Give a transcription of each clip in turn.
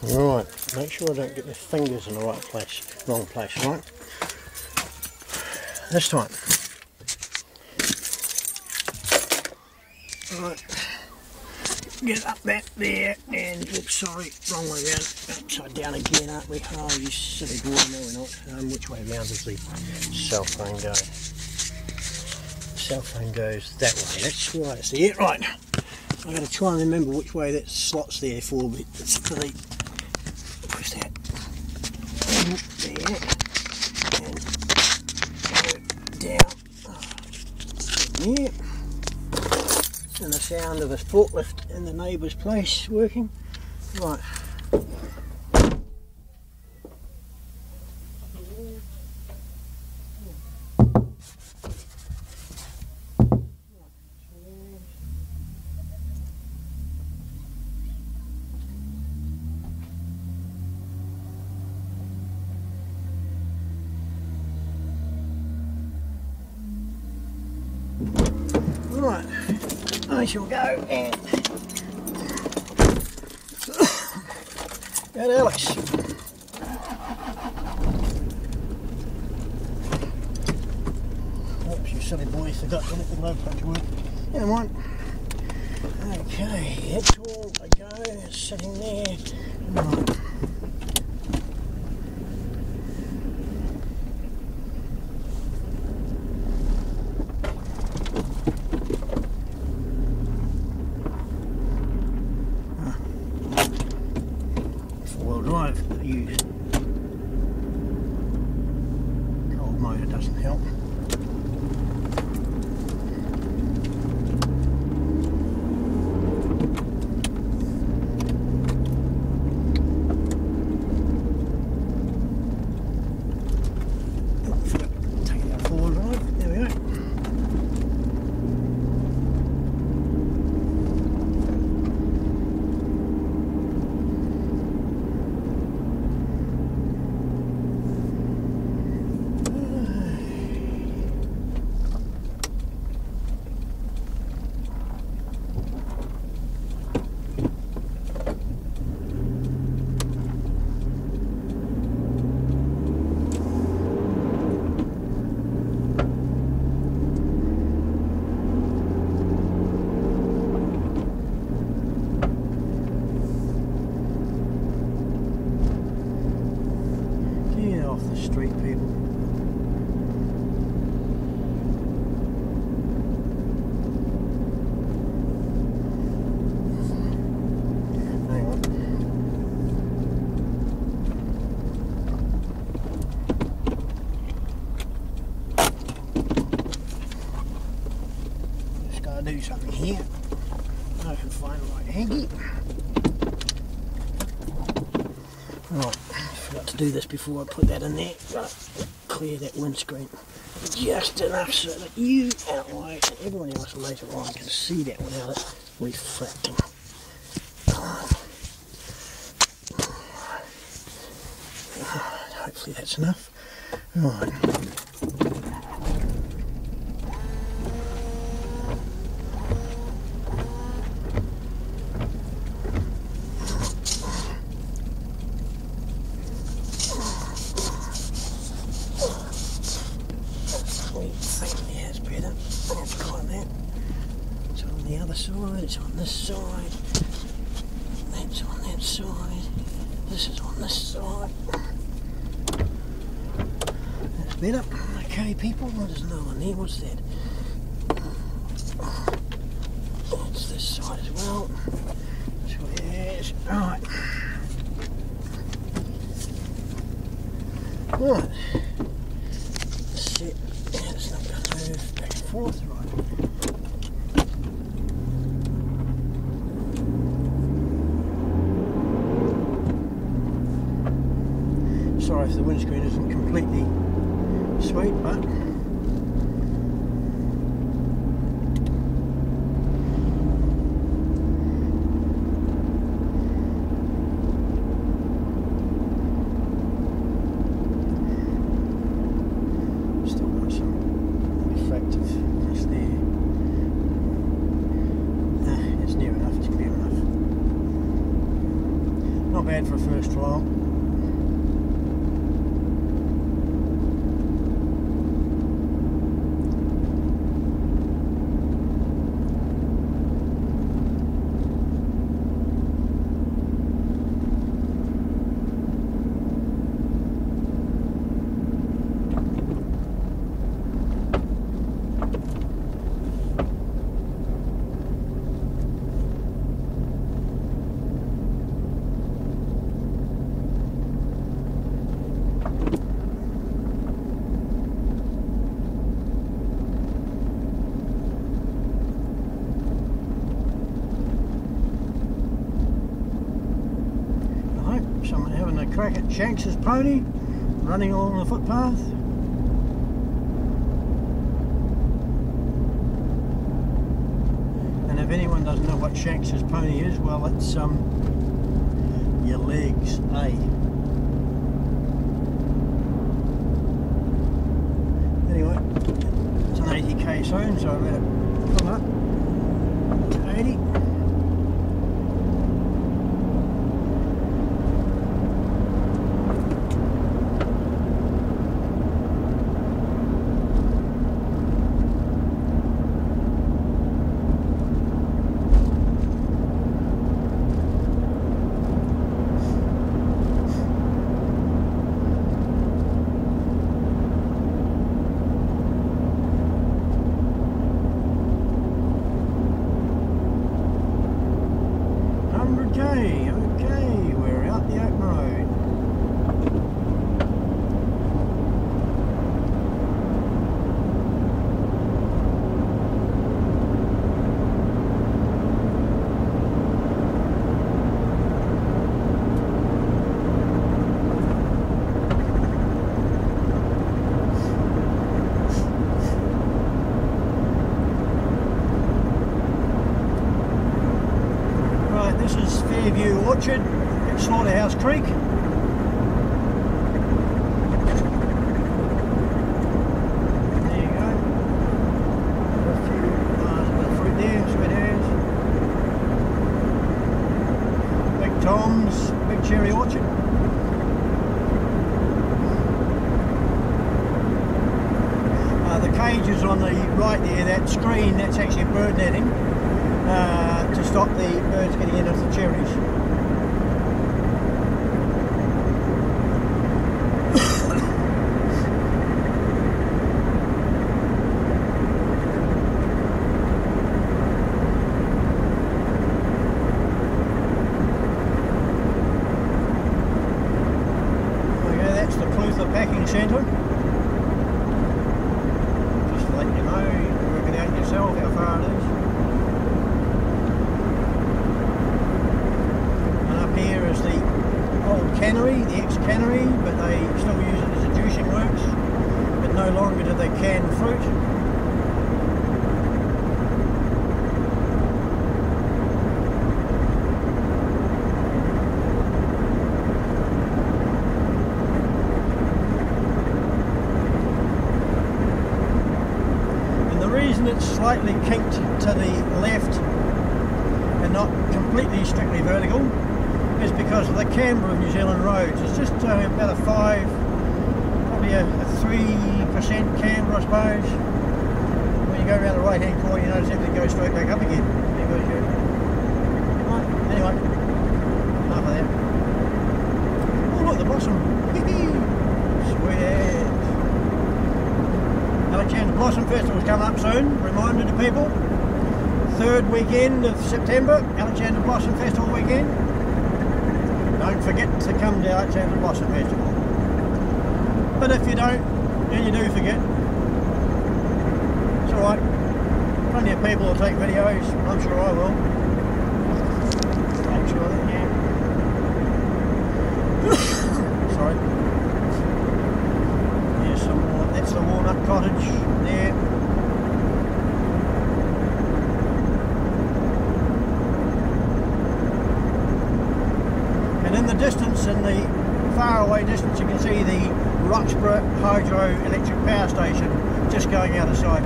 Right, make sure I don't get my fingers in the right place, wrong place, right? This time. Right, get up that there, and oops, sorry, wrong way round, upside down again, aren't we? Oh, you silly boy, no we're not. Which way round does the cell phone go? The cell phone goes that way, that's right, it's there, right. I've got to try and remember which way that slot's there for, but it's for the, where's that? There, and down, there. And the sound of a forklift in the neighbour's place working. Right. Right, I shall go and go to Alex. Oops, you silly boy, forgot to let the glove punch work. Never mind. Okay, it's all a go, it's sitting there. Right. Drive use cold motor doesn't help. Take it out forward drive. There we go. Off the street, people. Hang on. Just gotta do something here. I can find the right hanky. Right. Forgot to do this before I put that in there. Right, clear that windscreen just enough so that you and I and everyone else later on can see that without it reflecting. Hopefully that's enough. Right. The other side, it's on this side, that's on that side, this is on this side. That's better. Okay people, there's another one there, what's that? It's this side as well. Yes, right. Right. Sit, and it's not going to move back and forth, right. Sorry if the windscreen isn't completely sweet, but still got some reflectiveness there. It's near enough, it's clear enough. Not not bad for a first trial. Someone having a crack at Shanks's pony running along the footpath. And if anyone doesn't know what Shanks's pony is, well, it's your legs, eh? Anyway, it's an 80k zone, so I let it come up to 80. Okay, we're out the open road. This is Fairview Orchard at Slaughterhouse Creek. There you go. A few bars of fruit there, sweet ass. Big Tom's, Big Cherry Orchard. The cages on the right there, that screen, that's actually bird netting. To stop the birds getting into the cherries. Okay, that's the Clutha Packing Centre. Just to let you know, you can work it out yourself how far it is. Here is the old cannery, the ex-cannery, but they still use it as a juicing works, but no longer do they can fruit. And the reason it's slightly kinked to the left and not completely strictly vertical is because of the camber of New Zealand roads. It's just about a 5, probably a 3% camber, I suppose. When you go around the right hand corner, you notice everything goes straight back up again. There goes your... Right, anyway, enough of that. Oh look, the blossom. Sweet ass. Alexandra Blossom Festival's coming up soon. Reminder to people. 3rd weekend of September, Alexandra Blossom Festival weekend. Don't forget to come to Alexandra Blossom Festival. But if you don't, and you do forget, it's alright. Plenty of people will take videos. I'm sure I will. Make sure that, yeah. Sorry. Here's some more. That's the walnut cottage there. And in the distance, in the far away distance, you can see the Roxburgh hydroelectric power station just going out of sight.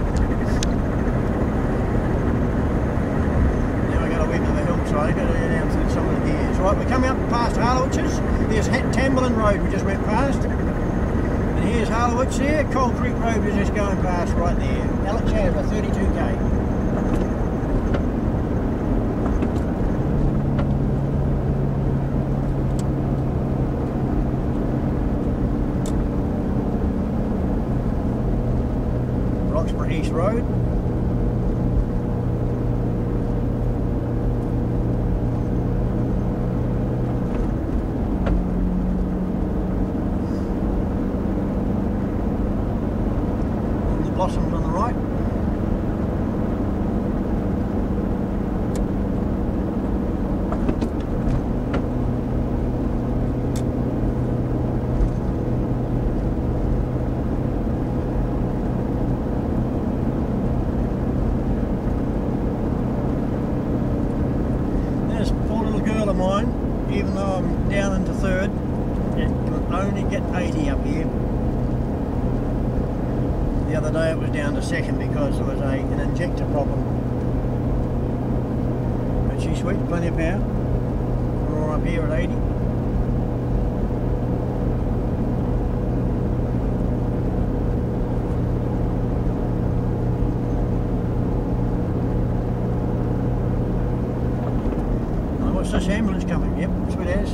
Now I got a wee bit of a hillside. outside, go down through some of the gears. Right, we come out past Harlowich's. There's Tamberlin Road we just went past. And here's Harlowich there, Coal Creek Road we're just going past right there. Alexandra, 32k. Roxburgh East Road. And the Blossoms on the right. Mine, even though I'm down into third, it can only get 80 up here. The other day it was down to second because there was an injector problem. But she's sweet, plenty of power. We're up here at 80. What's this ambulance coming? Yep, that's what it is.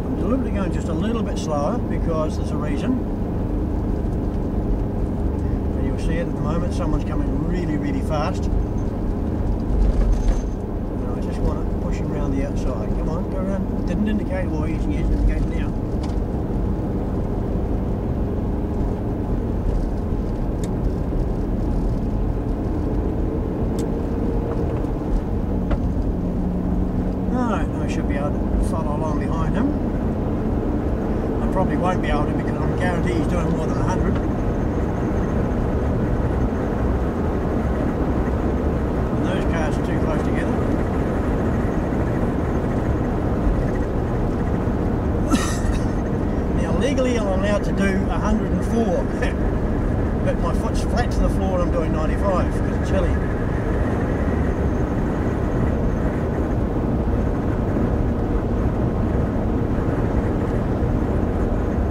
I'm deliberately going just a little bit slower because there's a reason. See it at the moment, someone's coming really fast. And I just want to push him around the outside. Come on, go around. Didn't indicate, well, he's indicating now. Alright, I should be able to follow along behind him. I probably won't be able to because I'm guaranteed he's doing more than 100. Are too close together. Now legally I'm allowed to do 104 but my foot's flat to the floor and I'm doing 95 because it's hilly.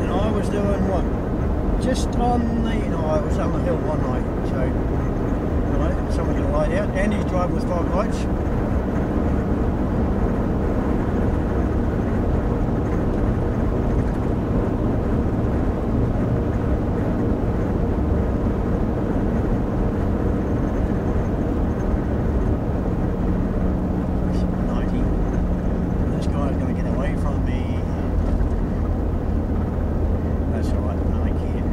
And I was doing what? Just on the... no, I was on the hill one night, so someone's going to light out. Andy's driving with fog lights. This guy's going to get away from me. That's alright, I care.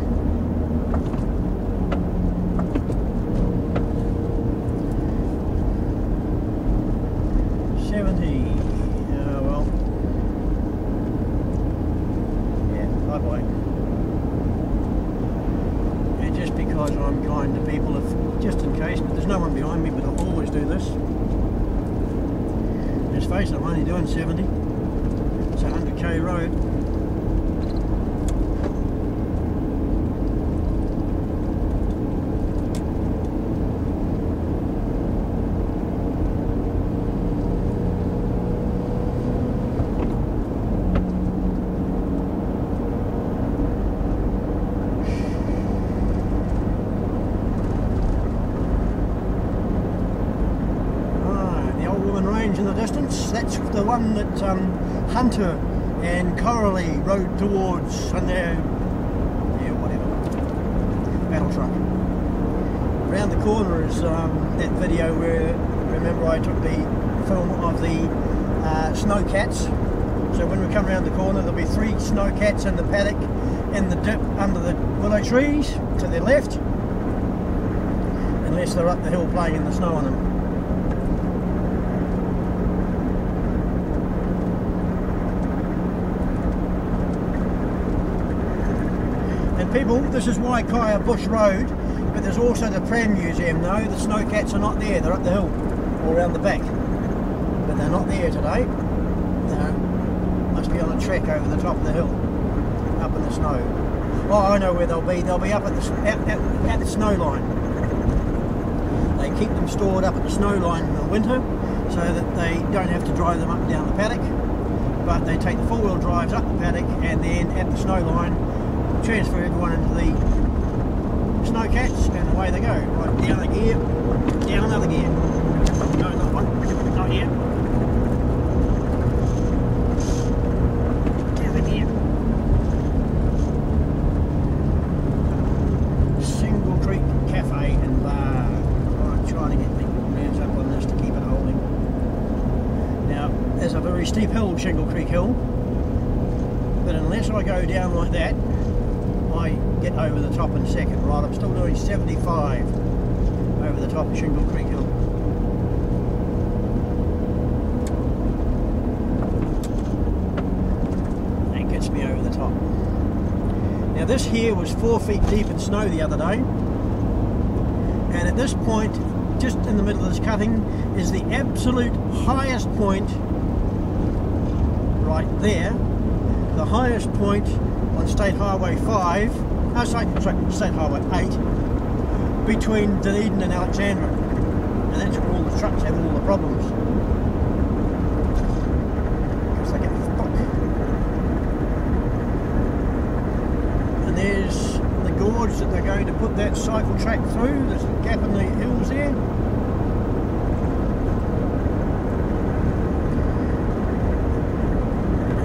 70. Well. Yeah, bye-bye. And just because I'm kind to people, if just in case, but there's no one behind me, but I'll always do this. Let's face it, I'm only doing 70. It's a 100k road. In the distance, that's the one that Hunter and Coralie rode towards on their, yeah, whatever, battle truck. Around the corner is that video where, remember I took the film of the snow cats. So when we come around the corner there'll be 3 snow cats in the paddock in the dip under the willow trees to their left, unless they're up the hill playing in the snow on them. People, this is Waikaya Bush Road, but there's also the Pram Museum. No, the snowcats are not there, they're up the hill, or around the back. But they're not there today. Must be on a trek over the top of the hill, up in the snow. Oh, I know where they'll be up at the snow line. They keep them stored up at the snow line in the winter, so that they don't have to drive them up and down the paddock, but they take the four-wheel drives up the paddock, and then at the snow line transfer everyone into the snowcats, and away they go. Right, down a gear, down another gear. No, not one, not yet. Down a gear. Single Creek Cafe and Bar. I'm trying to get the hands up on this to keep it holding. Now, there's a very steep hill, Shingle Creek Hill, but unless I go down like that, I get over the top in a second. Right, I'm still doing 75 over the top of Shingle Creek Hill. That gets me over the top. Now this here was 4 feet deep in snow the other day, and at this point, just in the middle of this cutting, is the absolute highest point right there. The highest point on State Highway 5, sorry, State Highway 8, between Dunedin and Alexandra. And that's where all the trucks have all the problems. Because they get stuck. And there's the gorge that they're going to put that cycle track through. There's a gap in the hills there.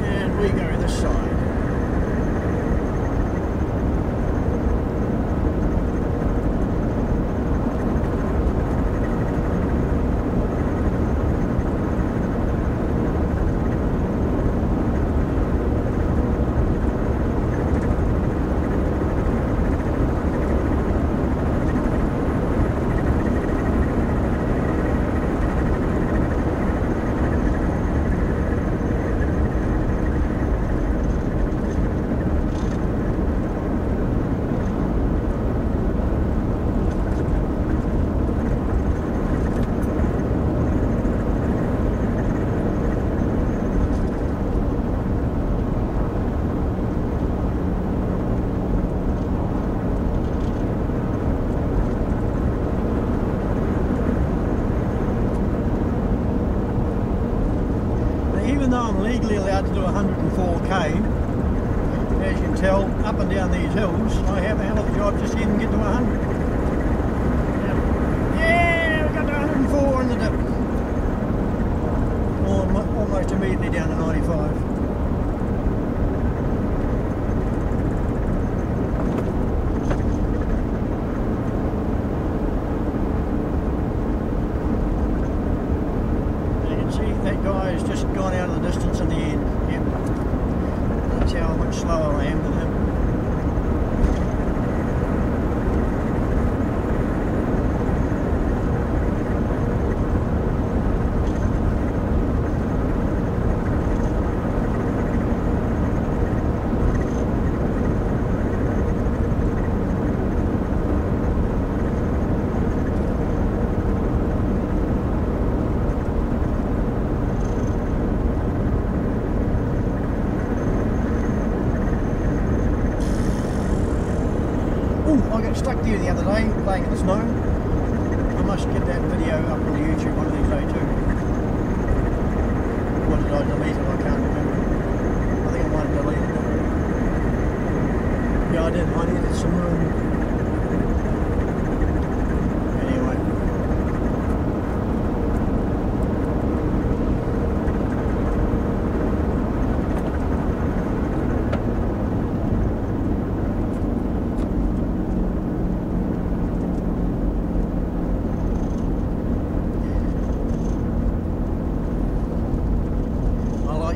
And we go this side. Even though I'm legally allowed to do 104k, as you can tell, up and down these hills, I have a hell of a job just to even get to 100. Yeah, we got to 104 in the dip. Almost immediately down to 95. That guy has just gone out of the distance in the end. Yep. That's how much slower I am than him. I got stuck there the other day playing in the snow. I must get that video up on the YouTube one of these days too. Or did I delete it? I can't remember. I think I might have deleted it. Yeah, I did. I needed some room. Anyway.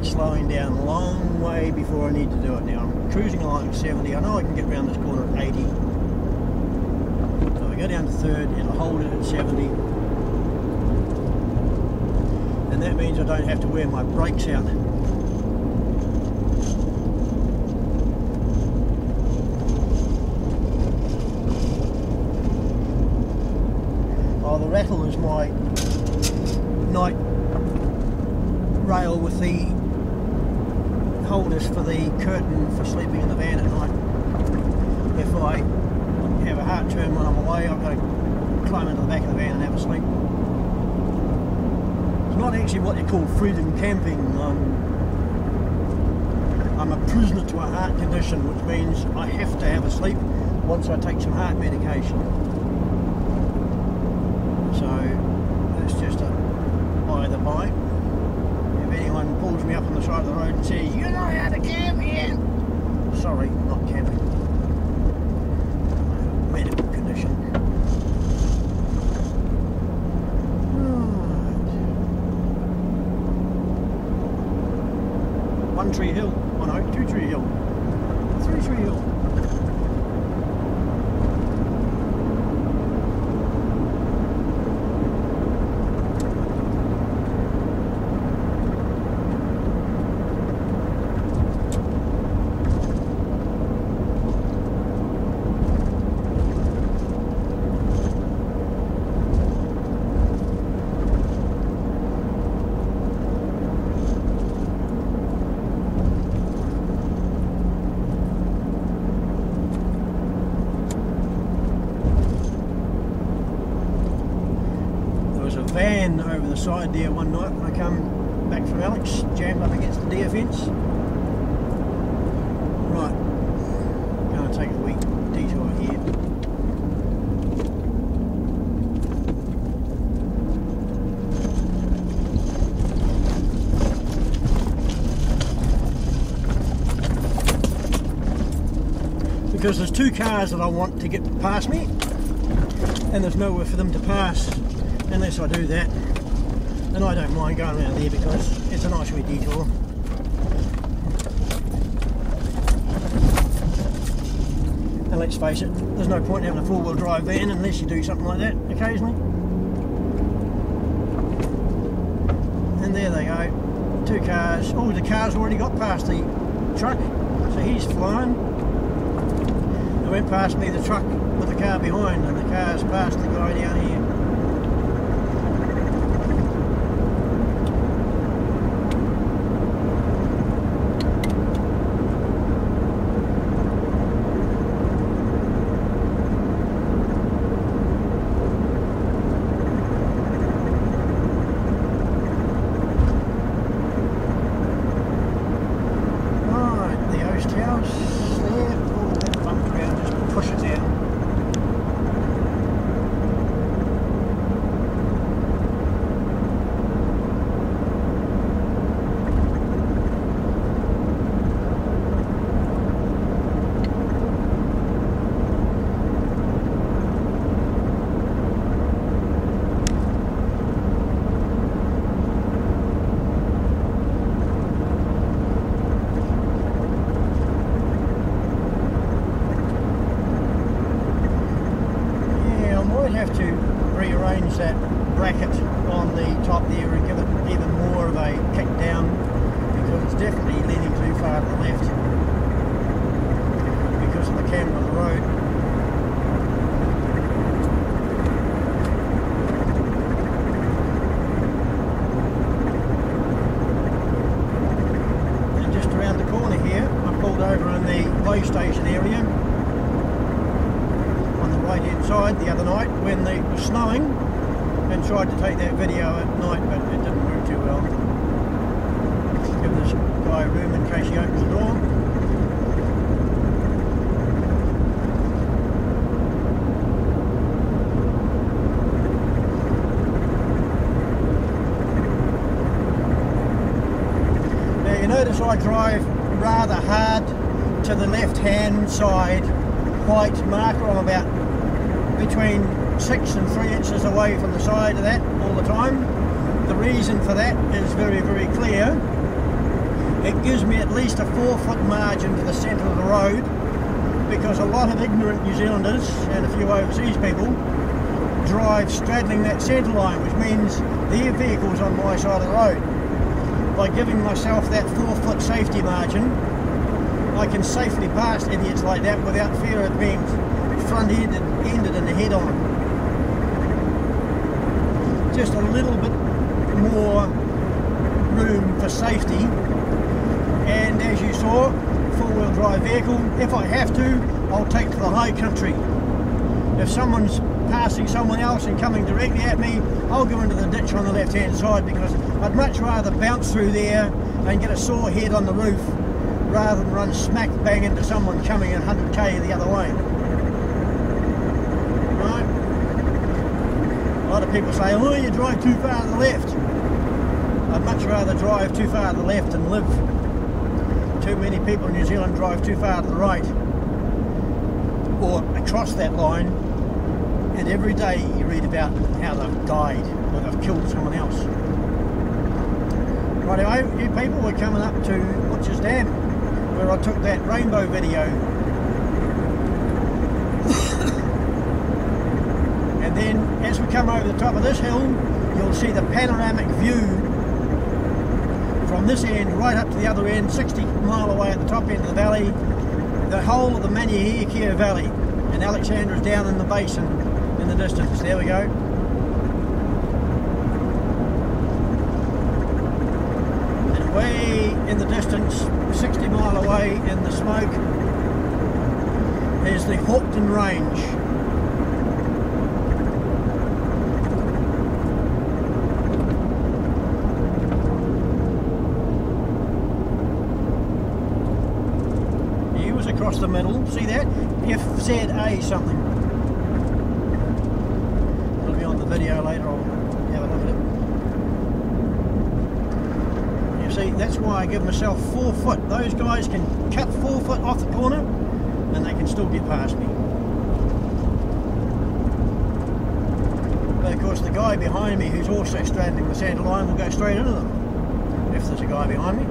Slowing down a long way before I need to do it. Now I'm cruising along at 70. I know I can get around this corner at 80. So I go down to third, it'll hold it at 70. And that means I don't have to wear my brakes out. rattle is my night rail with the holders for the curtain for sleeping in the van at night. If I have a heart turn when I'm away, I've got to climb into the back of the van and have a sleep. It's not actually what you call freedom camping. I'm a prisoner to a heart condition, which means I have to have a sleep once I take some heart medication. So that's just a by the by. If anyone pulls me up on the side of the road and says, "You know how to camp here," sorry, not camping. Medical condition. Right. 1 Tree Hill. Oh no, 2 Tree Hill. 3 Tree Hill. Van over the side there one night when I come back from Alex, jammed up against the deer fence. Right, going to take a wee detour here. Because there's 2 cars that I want to get past me, and there's nowhere for them to pass unless I do that, and I don't mind going around there because it's a nice wee detour. And let's face it, there's no point in having a 4-wheel drive van unless you do something like that occasionally. And there they go, 2 cars. Oh, the car's already got past the truck, so he's flying. They went past me, the truck with the car behind, and the car's past the guy down here. Have to rearrange that bracket on the top there and give it even more of a kick down, because it's definitely leaning too far to the left because of the camber on the road. And just around the corner here, I pulled over in the way station area right hand side the other night when it was snowing, and tried to take that video at night, but it didn't work too well. Give this guy room in case he opens the door. Now you notice I drive rather hard to the left hand side white marker. I'm about between 6 and 3 inches away from the side of that all the time. The reason for that is very, very clear. It gives me at least a 4-foot margin to the centre of the road, because a lot of ignorant New Zealanders and a few overseas people drive straddling that centre line, which means their vehicle's on my side of the road. By giving myself that 4-foot safety margin, I can safely pass idiots like that without fear of being front-ended in the head on. just a little bit more room for safety. And as you saw, four-wheel drive vehicle. If I have to, I'll take to the high country. If someone's passing someone else and coming directly at me, I'll go into the ditch on the left hand side, because I'd much rather bounce through there and get a sore head on the roof rather than run smack bang into someone coming at 100k the other way. Right? A lot of people say, oh, you drive too far to the left. I'd much rather drive too far to the left and live. Too many people in New Zealand drive too far to the right or across that line, and every day you read about how they've died or they've killed someone else. Righto, you people, we're coming up to Butcher's Dam, where I took that rainbow video. And then as we come over the top of this hill, you'll see the panoramic view from this end right up to the other end, 60 mile away at the top end of the valley, the whole of the Maniakia Valley, and Alexandra is down in the basin in the distance. There we go. And way in the distance, 60 mile away in the smoke, is the Hawkton Range. Across the middle, see that? FZA something. It'll be on the video later, I'll have a look at it. You see, that's why I give myself 4 foot. Those guys can cut 4 foot off the corner and they can still get past me. But of course the guy behind me who's also straddling the centre line will go straight into them if there's a guy behind me.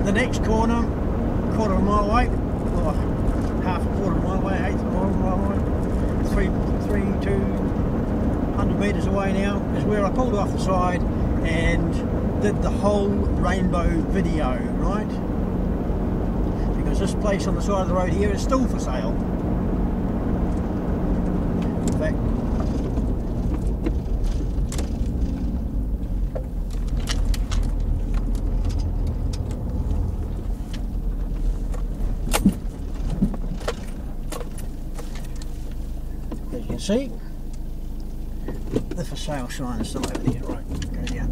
The next corner, quarter of a mile away, or half a quarter of a mile away, eighth of a mile away, 200 metres away now, is where I pulled off the side and did the whole rainbow video, right? Because this place on the side of the road here is still for sale. In fact, see, the for sale sign is still over there, right, go down.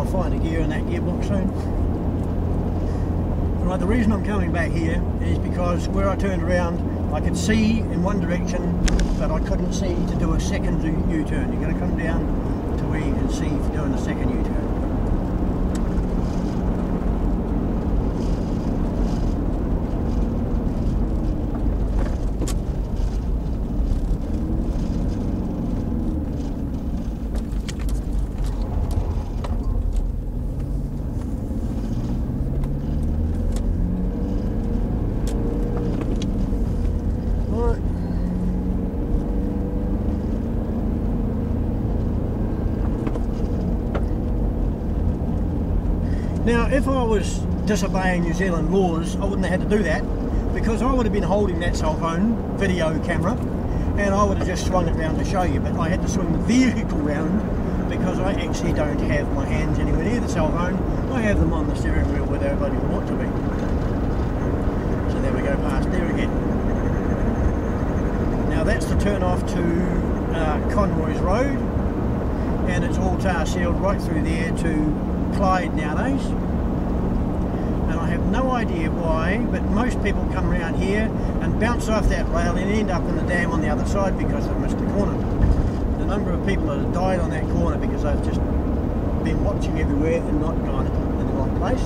Find a gear in that gearbox soon. Right, the reason I'm coming back here is because where I turned around I could see in one direction but I couldn't see to do a second U-turn. You're going to come down to where you can see for doing a second U-turn. Now, if I was disobeying New Zealand laws, I wouldn't have had to do that, because I would have been holding that cell phone video camera and I would have just swung it round to show you, but I had to swing the vehicle round because I actually don't have my hands anywhere near the cell phone. I have them on the steering wheel where everybody would want to be. So there we go, past there again. Now that's the turn off to Conroy's Road, and it's all tar sealed right through there to Clyde nowadays, and I have no idea why, but most people come around here and bounce off that rail and end up in the dam on the other side because they've missed the corner. The number of people that have died on that corner because they've just been watching everywhere and not gone in the right place.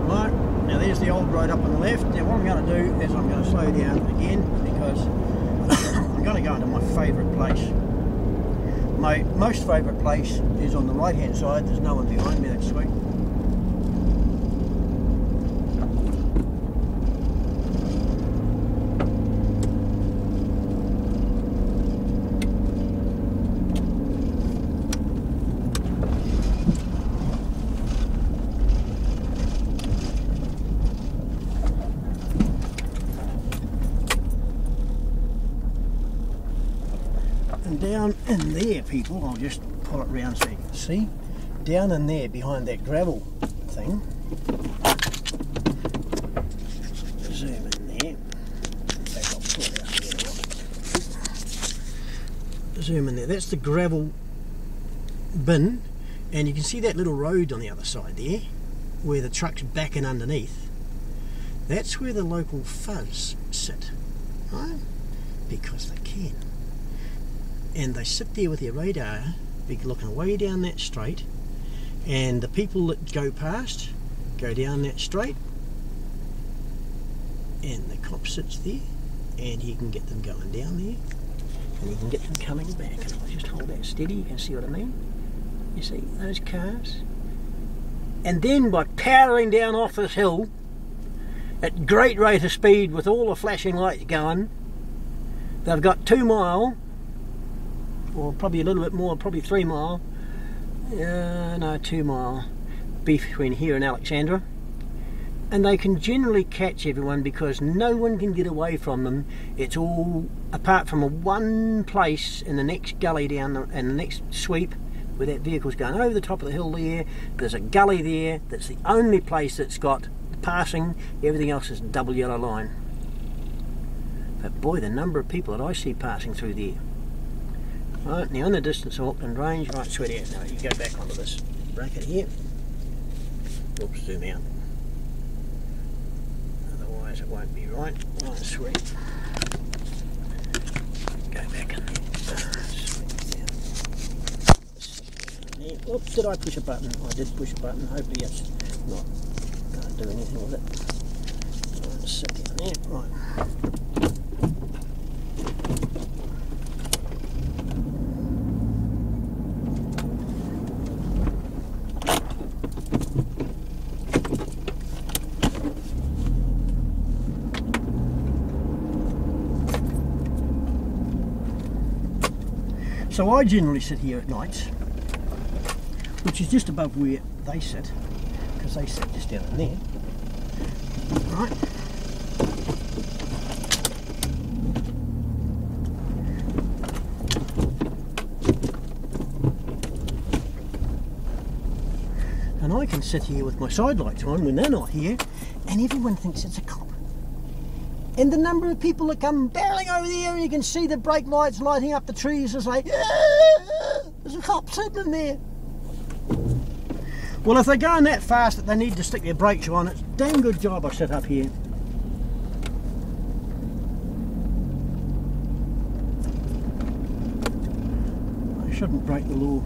Right, now there's the old road up on the left. Now what I'm going to do is I'm going to slow down again because I'm going to go into my favourite place. My most favourite place is on the right hand side. There's no one behind me, that's sweet. And down in there, people, I'll just pull it round so you can see. Down in there, behind that gravel thing. Zoom in there. In fact, I'll pull it out there. Zoom in there. That's the gravel bin, and you can see that little road on the other side there, where the truck's backing underneath. That's where the local fuzz sit, right? Because they can. And they sit there with their radar, looking way down that straight, and the people that go past go down that straight, and the cop sits there, and he can get them going down there, and he can get them coming back. And I'll just hold that steady, you can see what I mean? You see those cars? And then by powering down off this hill at great rate of speed with all the flashing lights going, they've got 2 mile, or probably a little bit more, probably 3 mile, no, 2 mile between here and Alexandra, and they can generally catch everyone because no one can get away from them. It's all, apart from a one place in the next gully down and the next sweep where that vehicle's going over the top of the hill there, there's a gully there that's the only place that's got passing. Everything else is a double yellow line. But boy, the number of people that I see passing through there. Right, now in the distance of Auckland Range, right, sweet out. Now you go back onto this bracket here. Oops, zoom out. Otherwise it won't be right. Right, sweet. Go back in there. Oops, did I push a button? I did push a button. Hopefully it's not going to do anything with it. Right, sit down there. Right. So I generally sit here at night, which is just above where they sit, because they sit just down in there. Right. And I can sit here with my side lights on when they're not here, and everyone thinks it's a cop. And the number of people that come barreling over there, and you can see the brake lights lighting up the trees, is like, there's a cop sitting in there. Well, if they're going that fast that they need to stick their brakes on, it's a damn good job I sit up here. I shouldn't break the law.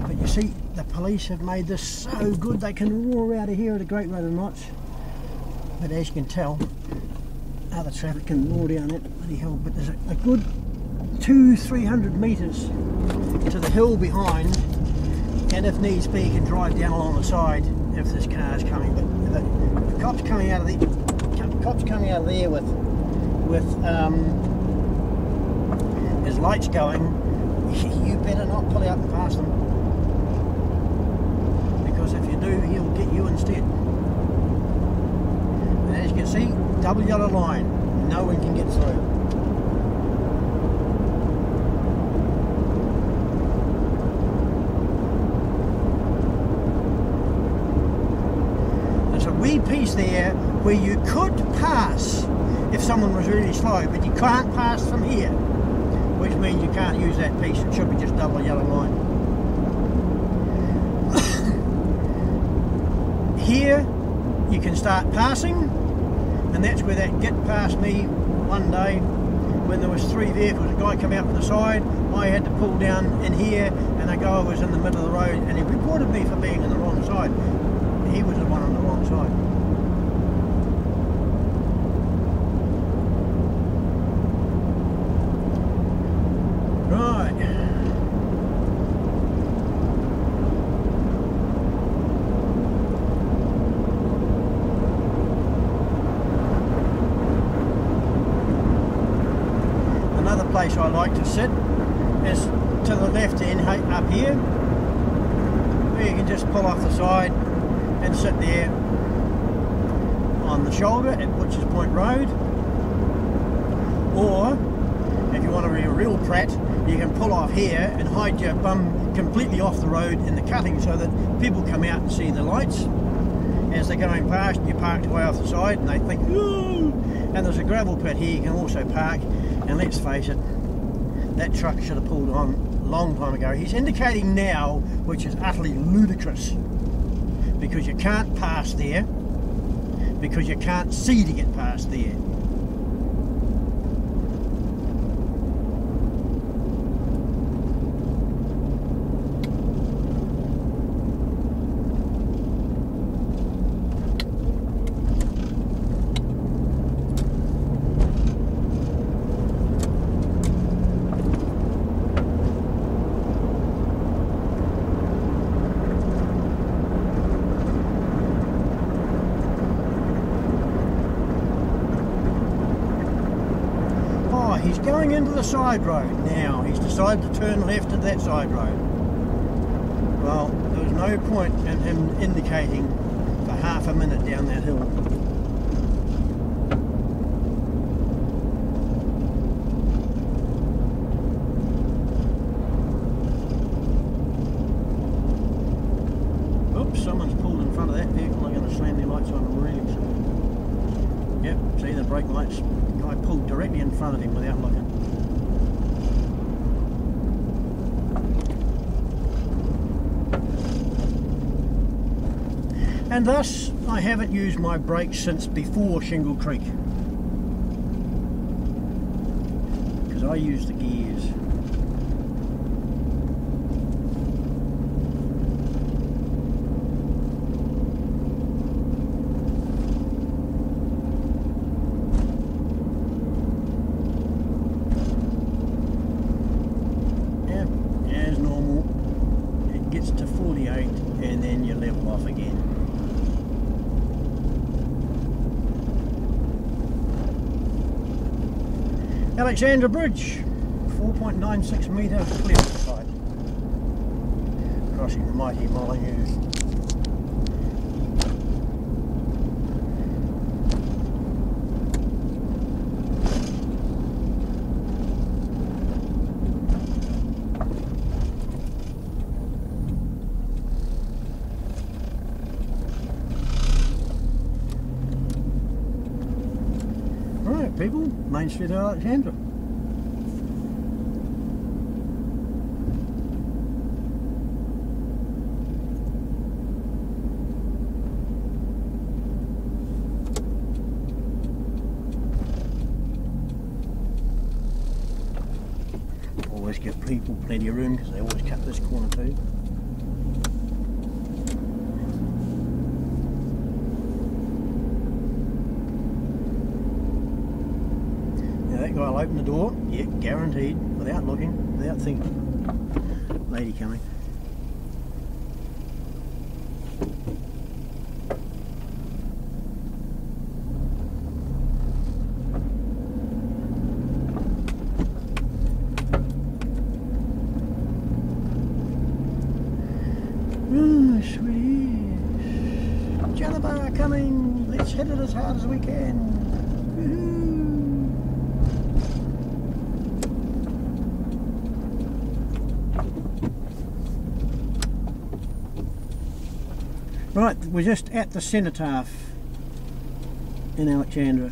But you see, the police have made this so good they can roar out of here at a great rate of knots. But as you can tell, other traffic can roar down that bloody hill. But there's a good 200-300 metres to the hill behind, and if needs be, you can drive down along the side if this car's coming. But the cop's coming out of there with his lights going. You better not pull out and pass them. Because if you do, he'll get you instead. And as you can see, double yellow line, no one can get through. There's a wee piece there where you could pass if someone was really slow, but you can't pass from here, which means you can't use that piece. It should be just double yellow line. here you can start passing, and that's where that git passed me one day when there was 3 vehicles. A guy came out from the side, I had to pull down in here, and a guy was in the middle of the road, and he reported me for being on the wrong side. He was the one on the wrong side. Right. Another place I like to sit is to the left end up here, where you can just pull off the side and sit there on the shoulder at Butcher's Point Road. Or if you want to be a real prat, you can pull off here and hide your bum completely off the road in the cutting, so that people come out and see the lights as they're going past, and you're parked way off the side and they think, ooh! And there's a gravel pit here you can also park, and let's face it, that truck should have pulled on a long time ago. He's indicating now, which is utterly ludicrous, because you can't pass there, because you can't see to get past there. He's going into the side road now. He's decided to turn left at that side road. Well, there was no point in him indicating for half a minute down that hill. Oops, someone's pulled in front of that vehicle. They're going to slam their lights on really soon. Yep, see the brake lights. I pulled directly in front of him without looking. And thus, I haven't used my brakes since before Shingle Creek, because I use the gears. To 48 and then you level off again. Alexandra Bridge, 4.96 metre clear height, crossing the mighty Molyneux. People, Main Street of Alexandra. Always give people plenty of room, because they always cut this corner too. That guy will open the door, yeah, guaranteed, without looking, without thinking. Lady coming. Oh, sweet. Jalabar coming, let's hit it as hard as we can. Right, we're just at the Cenotaph in Alexandra.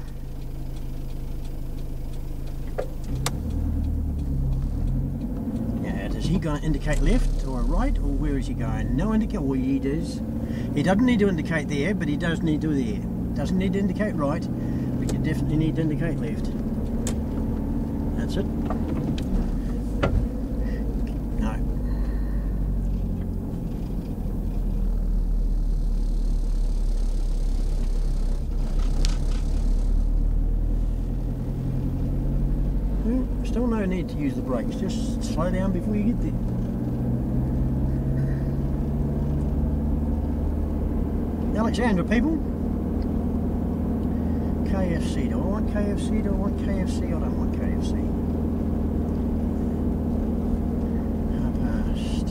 Yeah, it is he going to indicate left or right, or where is he going? No indicate. Well, he does. He doesn't need to indicate there, but he does need to there. Doesn't need to indicate right, but you definitely need to indicate left. That's it. No. Still no need to use the brakes, just slow down before you get there. Alexandra, people. KFC, do I want KFC? Do I want KFC? I don't want KFC. Past.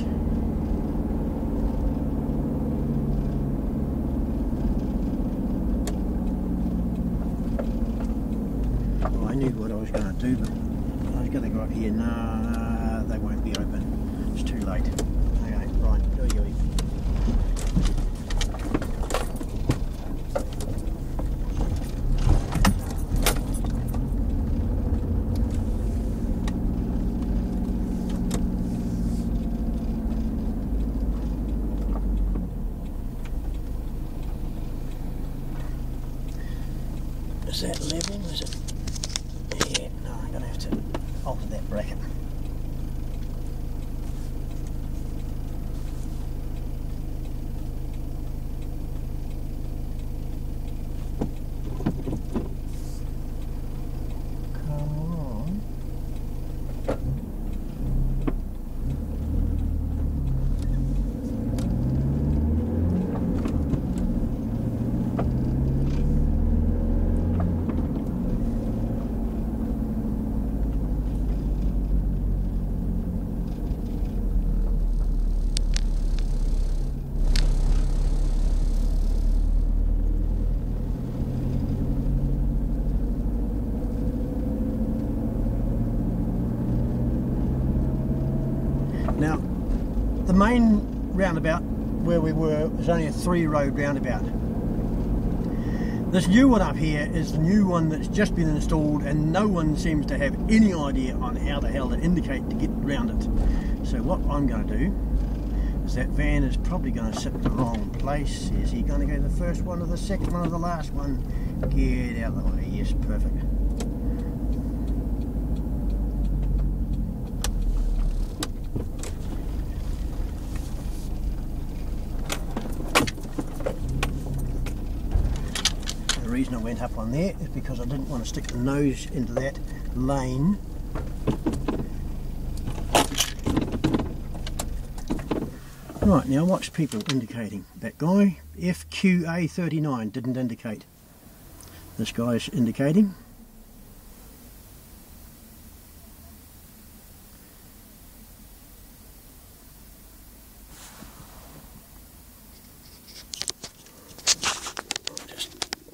Well, I knew what I was going to do, but I was going to go up here. Nah, they won't be open. It's too late. Okay, right, go. Is that level? Is it? Yeah, no, I'm going to have to alter that bracket. Come on. Now, the main roundabout where we were is only a 3-road roundabout. This new one up here is the new one that's just been installed, and no one seems to have any idea on how the hell to indicate to get around it. So what I'm going to do is, that van is probably going to sit in the wrong place. Is he going to go the first one or the second one or the last one? Get out of the way. Yes, perfect. The reason I went up on there is because I didn't want to stick the nose into that lane. Right, now watch people indicating. That guy, FQA39, didn't indicate. This guy's indicating.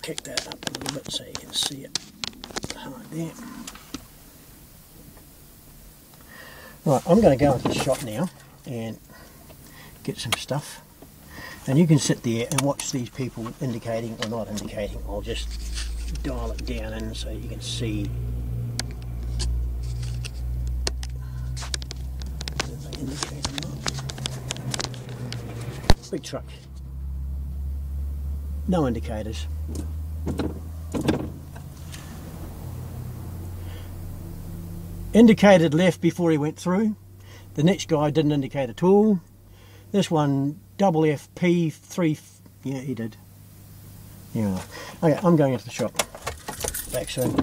Kick that up a little bit so you can see it hard there. Right, I'm going to go into the shop now and get some stuff, and you can sit there and watch these people indicating or not indicating. I'll just dial it down in so you can see if they indicate or not. Big truck, no indicators. Indicated left before he went through. The next guy didn't indicate at all. This one, W.O.F P3, yeah, he did. Yeah. Okay, I'm going into the shop. Back soon.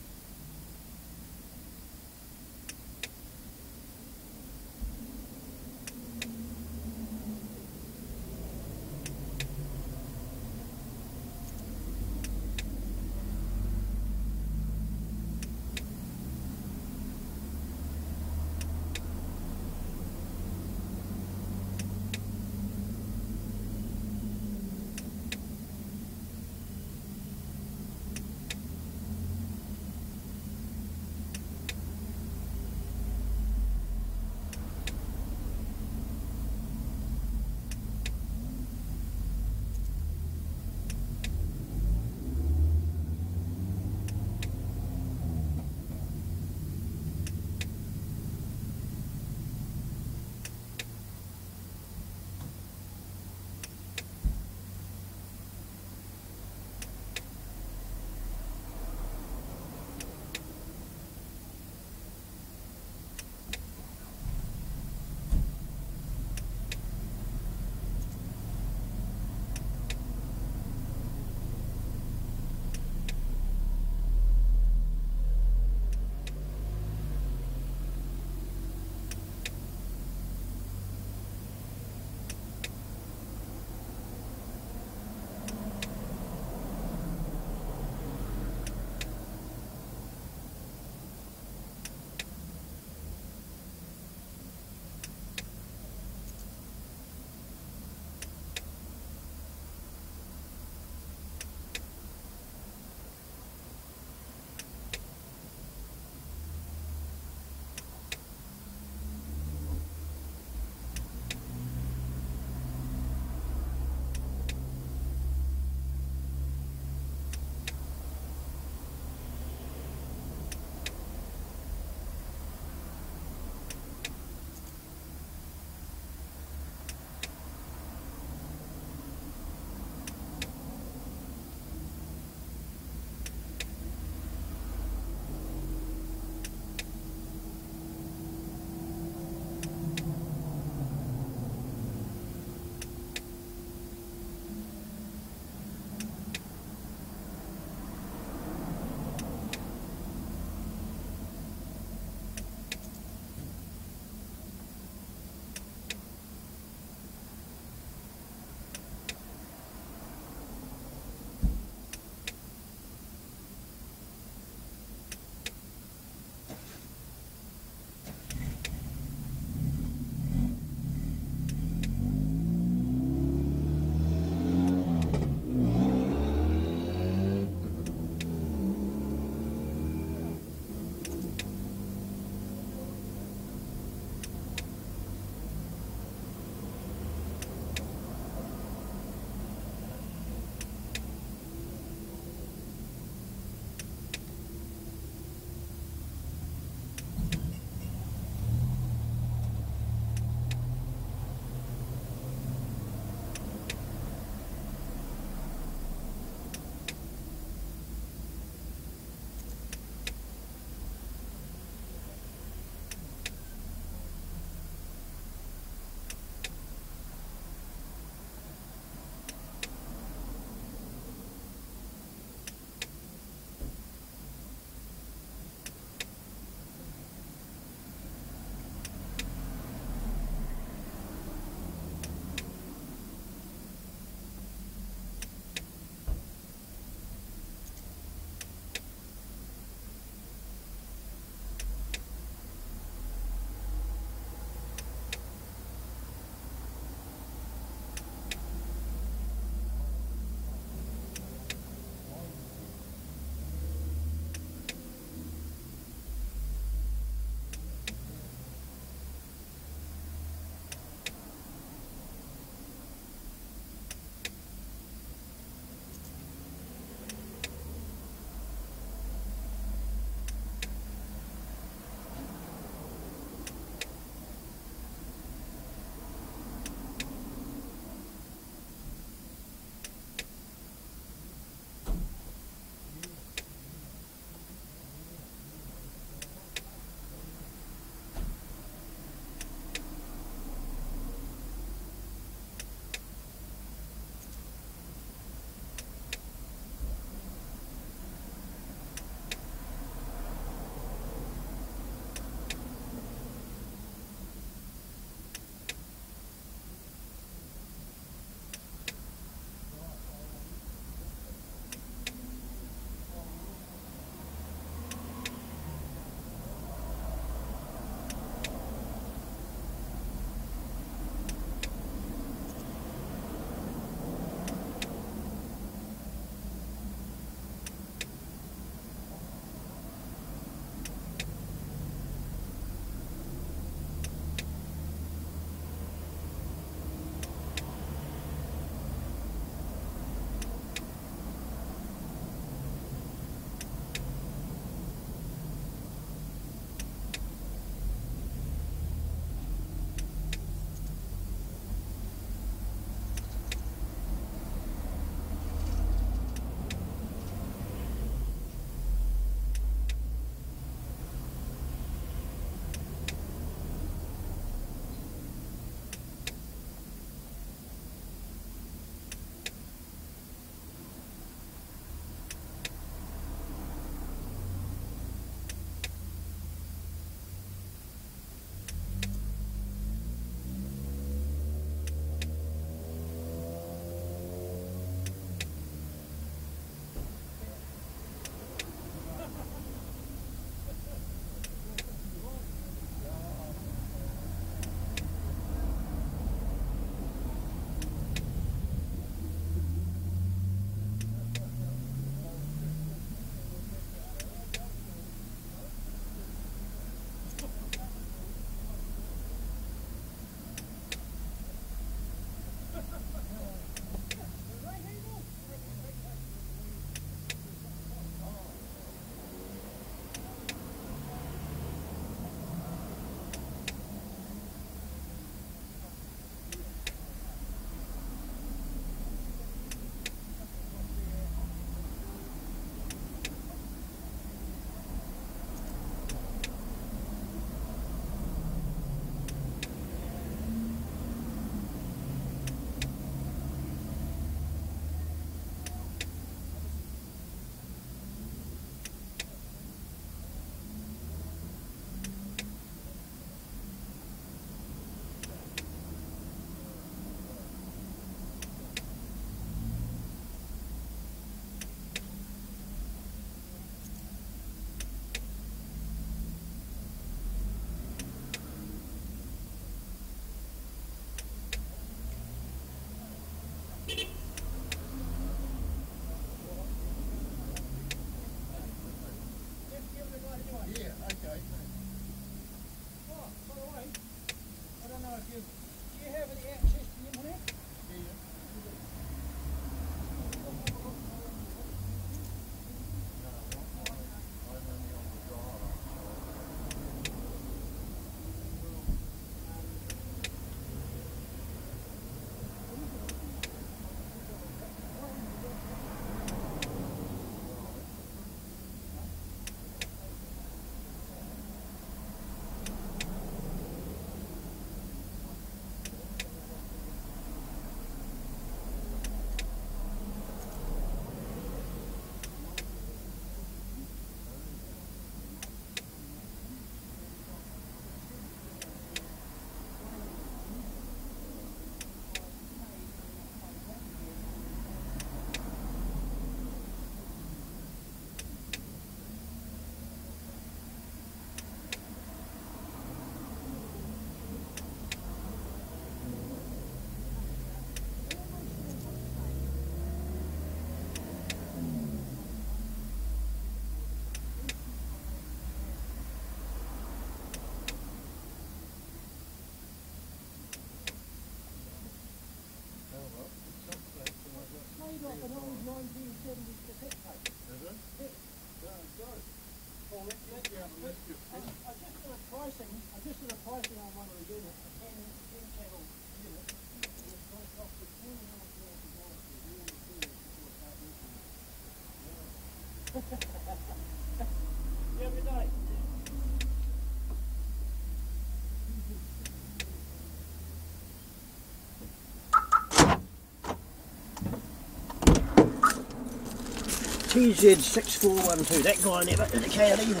TZ6412, that guy never indicated either.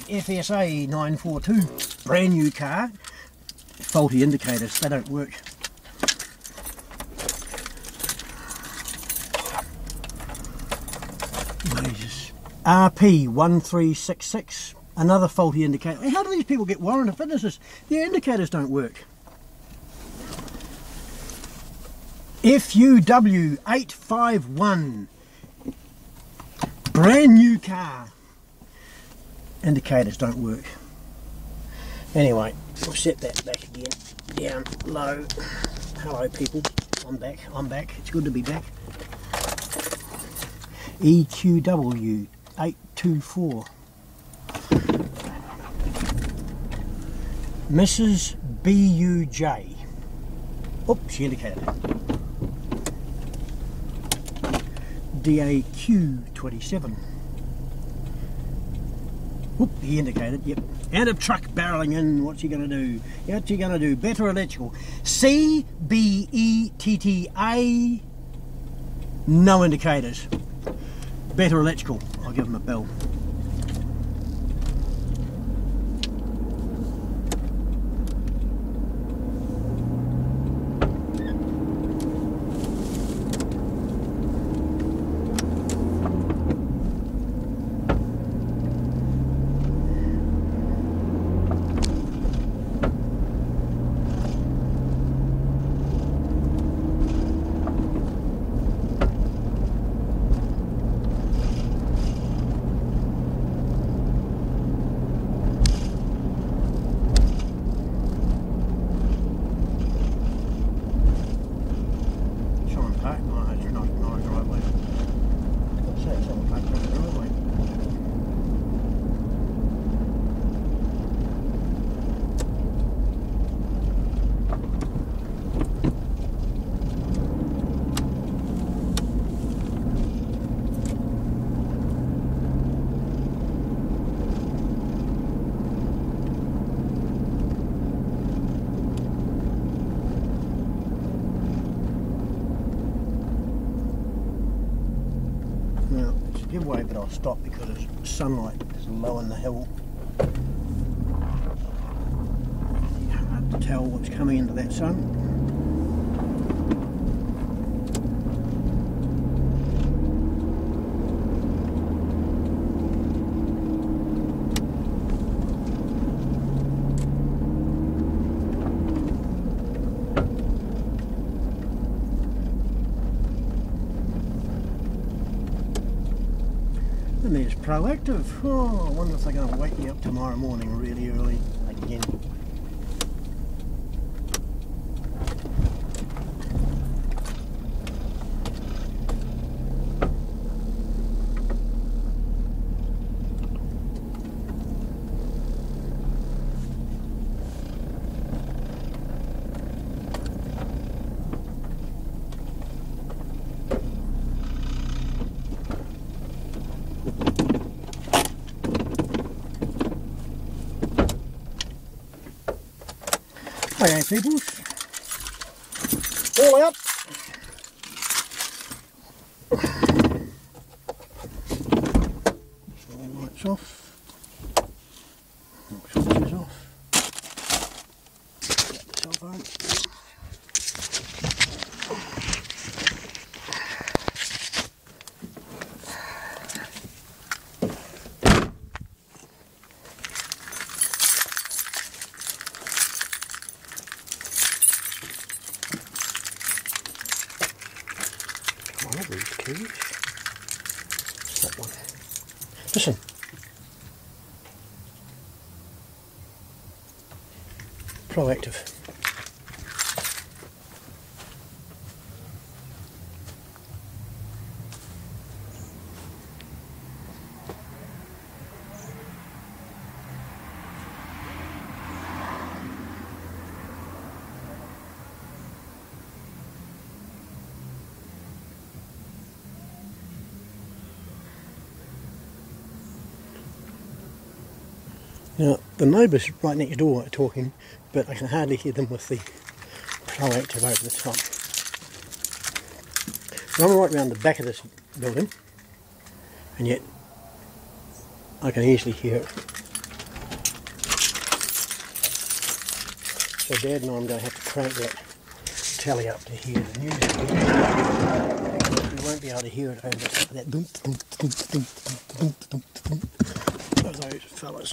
FSA 942, brand new car, faulty indicators, they don't work. Jesus. RP1366, another faulty indicator. How do these people get warranted fitnesses? Their indicators don't work. FUW851, brand new car, indicators don't work. Anyway, we'll set that back again, down low. Hello people, I'm back, it's good to be back. EQW824, Mrs. BUJ, oops, she indicated it. DAQ27. Whoop, he indicated, yep. And a truck barreling in, what's he going to do? What's he going to do? Better electrical. CBETTA, no indicators. Better electrical, I'll give him a bill. Giveaway, but I'll stop because the sunlight is low on the hill. Hard to tell what's coming into that sun. And there's Proactive. Oh, I wonder if they're going to wake me up tomorrow morning really early again. Okay, peoples, all out. All lights off. Switches off. Get the cell phone. One of these keys. What's that one? Listen. Proactive. Now, the neighbours right next door are talking, but I can hardly hear them with the proactive over the top. So I'm right around the back of this building, and yet I can easily hear it. So Dad and I am going to have to crank that tally up to hear the news. We won't be able to hear it over that those fellas.